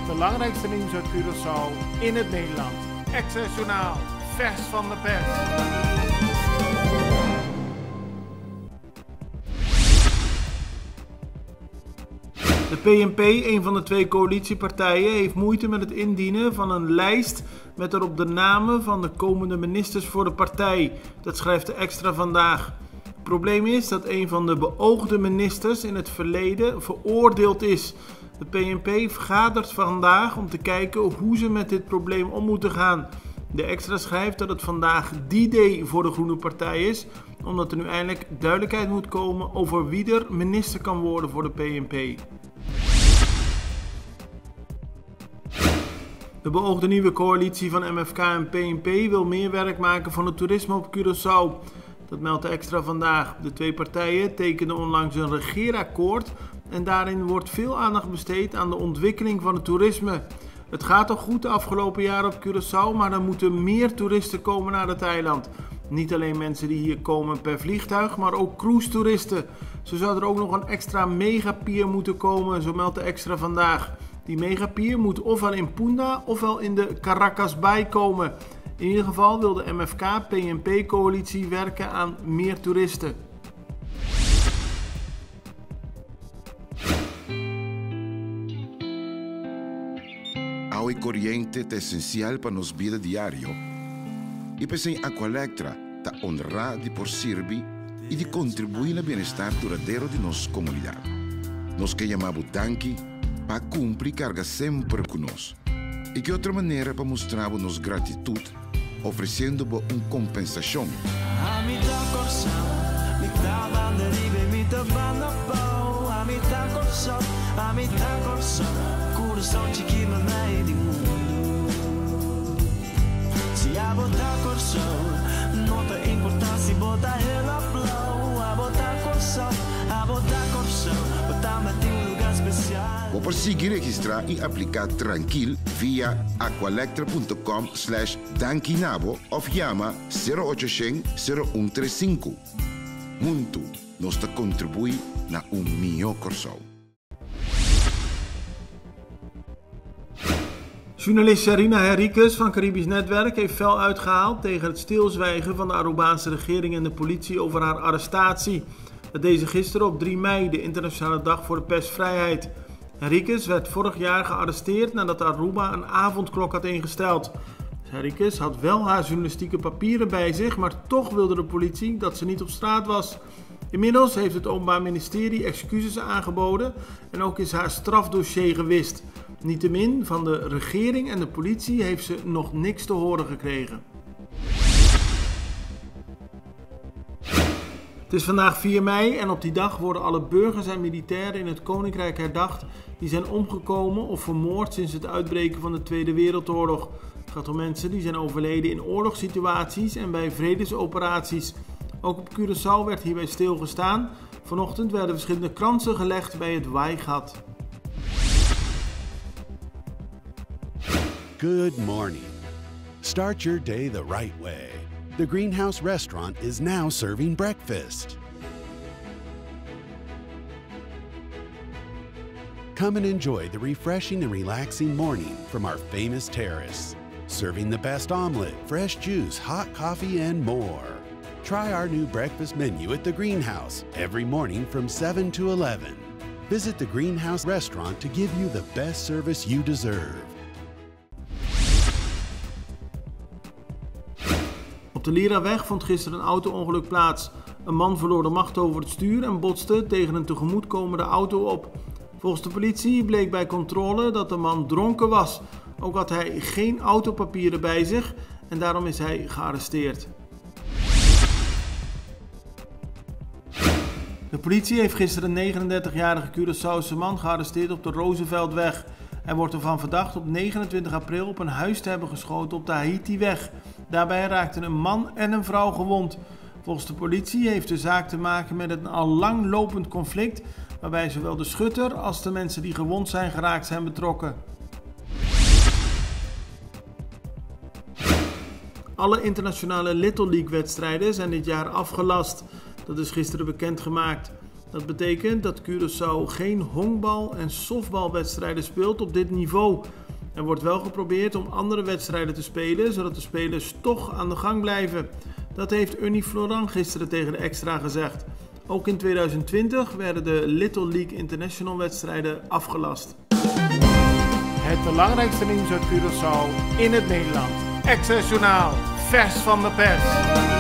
belangrijkste nieuws uit Curaçao in het Nederland. Extra Journaal, vers van de pers. De PNP, een van de twee coalitiepartijen, heeft moeite met het indienen van een lijst met erop de namen van de komende ministers voor de partij. Dat schrijft de Extra vandaag. Het probleem is dat een van de beoogde ministers in het verleden veroordeeld is. De PNP vergadert vandaag om te kijken hoe ze met dit probleem om moeten gaan. De Extra schrijft dat het vandaag die day voor de Groene Partij is, omdat er nu eindelijk duidelijkheid moet komen over wie er minister kan worden voor de PNP. De beoogde nieuwe coalitie van MFK en PNP wil meer werk maken van het toerisme op Curaçao. Dat meldt de Extra vandaag. De twee partijen tekenden onlangs een regeerakkoord en daarin wordt veel aandacht besteed aan de ontwikkeling van het toerisme. Het gaat al goed de afgelopen jaren op Curaçao, maar er moeten meer toeristen komen naar het eiland. Niet alleen mensen die hier komen per vliegtuig, maar ook cruise-toeristen. Zo zou er ook nog een extra megapier moeten komen, zo meldt de Extra vandaag. Die megapier moet ofwel in Punda ofwel in de Caracas Bay komen. In ieder geval wil de MFK-PNP-coalitie werken aan meer toeristen. Agua y corriente é essencial para nos vida diário. E pensei em Aqualectra ta honrar de por servir e de contribuir no bem-estar duradouro de nossa comunidade. Nós que chamamos danke para cumprir carga sempre conosco. E que outra maneira para mostrar nossa gratitude, oferecendo uma compensação. Vou conseguir registrar e aplicar tranquilo via aqualectra.com/dankinabo of chama 0800-0135. Muito nos contribui na melhor Curaçao. Journalist Sharina Henriques van Caribisch Netwerk heeft fel uitgehaald tegen het stilzwijgen van de Arubaanse regering en de politie over haar arrestatie. Dat deed ze gisteren op 3 mei, de internationale dag voor de persvrijheid. Henriques werd vorig jaar gearresteerd nadat Aruba een avondklok had ingesteld. Henriques had wel haar journalistieke papieren bij zich, maar toch wilde de politie dat ze niet op straat was. Inmiddels heeft het Openbaar Ministerie excuses aangeboden en ook is haar strafdossier gewist. Niettemin, van de regering en de politie heeft ze nog niks te horen gekregen. Het is vandaag 4 mei en op die dag worden alle burgers en militairen in het Koninkrijk herdacht die zijn omgekomen of vermoord sinds het uitbreken van de Tweede Wereldoorlog. Het gaat om mensen die zijn overleden in oorlogssituaties en bij vredesoperaties. Ook op Curaçao werd hierbij stilgestaan. Vanochtend werden verschillende kransen gelegd bij het Waaigat. Good morning. Start your day the right way. The Greenhouse Restaurant is now serving breakfast. Come and enjoy the refreshing and relaxing morning from our famous terrace. Serving the best omelet, fresh juice, hot coffee, and more. Try our new breakfast menu at the Greenhouse every morning from 7 to 11. Visit the Greenhouse Restaurant to give you the best service you deserve. Op de Liraweg vond gisteren een auto-ongeluk plaats. Een man verloor de macht over het stuur en botste tegen een tegemoetkomende auto op. Volgens de politie bleek bij controle dat de man dronken was. Ook had hij geen autopapieren bij zich en daarom is hij gearresteerd. De politie heeft gisteren een 39-jarige Curaçaose man gearresteerd op de Rooseveltweg. Hij wordt ervan verdacht op 29 april op een huis te hebben geschoten op de Haitiweg. Daarbij raakten een man en een vrouw gewond. Volgens de politie heeft de zaak te maken met een al lang lopend conflict, waarbij zowel de schutter als de mensen die gewond zijn geraakt zijn betrokken. Alle internationale Little League wedstrijden zijn dit jaar afgelast. Dat is gisteren bekendgemaakt. Dat betekent dat Curaçao geen honkbal- en softbalwedstrijden speelt op dit niveau. Er wordt wel geprobeerd om andere wedstrijden te spelen, zodat de spelers toch aan de gang blijven. Dat heeft Ernie Florent gisteren tegen de Extra gezegd. Ook in 2020 werden de Little League International wedstrijden afgelast. Het belangrijkste nieuws uit Curaçao in het Nederland. Access Journaal, vers van de pers.